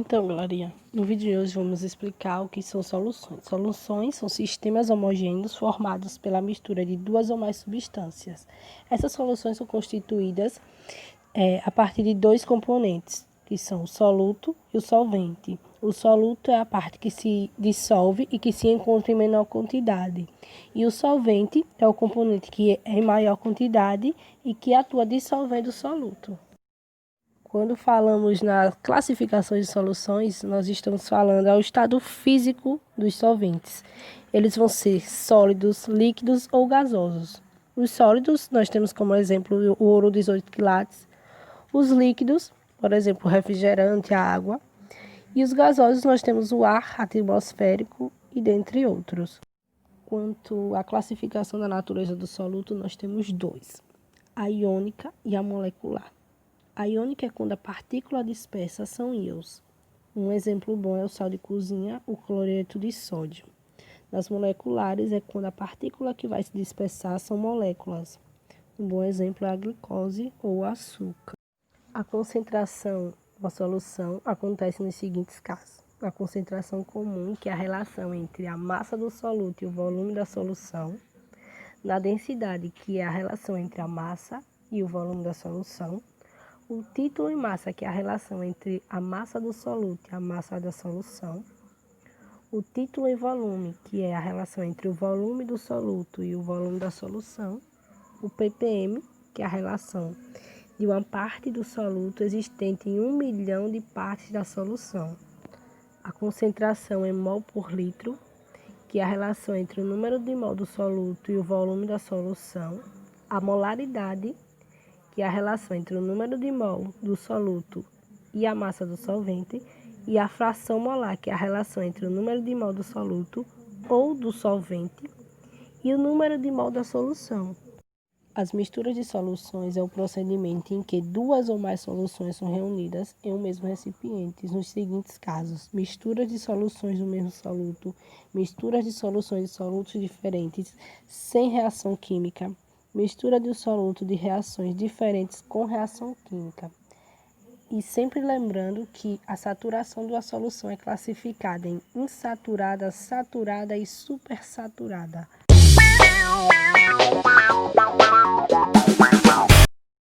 Então, galerinha, no vídeo de hoje vamos explicar o que são soluções. Soluções são sistemas homogêneos formados pela mistura de duas ou mais substâncias. Essas soluções são constituídas a partir de dois componentes, que são o soluto e o solvente. O soluto é a parte que se dissolve e que se encontra em menor quantidade. E o solvente é o componente que é em maior quantidade e que atua dissolvendo o soluto. Quando falamos nas classificações de soluções, nós estamos falando ao estado físico dos solventes. Eles vão ser sólidos, líquidos ou gasosos. Os sólidos, nós temos como exemplo o ouro 18 quilates. Os líquidos, por exemplo, o refrigerante, a água. E os gasosos, nós temos o ar atmosférico e dentre outros. Quanto à classificação da natureza do soluto, nós temos dois: a iônica e a molecular. A iônica é quando a partícula dispersa são íons. Um exemplo bom é o sal de cozinha, o cloreto de sódio. Nas moleculares é quando a partícula que vai se dispersar são moléculas. Um bom exemplo é a glicose ou o açúcar. A concentração da solução acontece nos seguintes casos: a concentração comum, que é a relação entre a massa do soluto e o volume da solução; na densidade, que é a relação entre a massa e o volume da solução; o título em massa, que é a relação entre a massa do soluto e a massa da solução; o título em volume, que é a relação entre o volume do soluto e o volume da solução; o ppm, que é a relação de uma parte do soluto existente em 1 milhão de partes da solução; a concentração em mol por litro, que é a relação entre o número de mol do soluto e o volume da solução; a molaridade, que é a relação entre o número de mol do soluto e a massa do solvente; e a fração molar, que é a relação entre o número de mol do soluto ou do solvente e o número de mol da solução. As misturas de soluções é o procedimento em que duas ou mais soluções são reunidas em um mesmo recipiente, nos seguintes casos: misturas de soluções do mesmo soluto, misturas de soluções de solutos diferentes sem reação química, mistura de soluto de reações diferentes com reação química. E sempre lembrando que a saturação de uma solução é classificada em insaturada, saturada e supersaturada.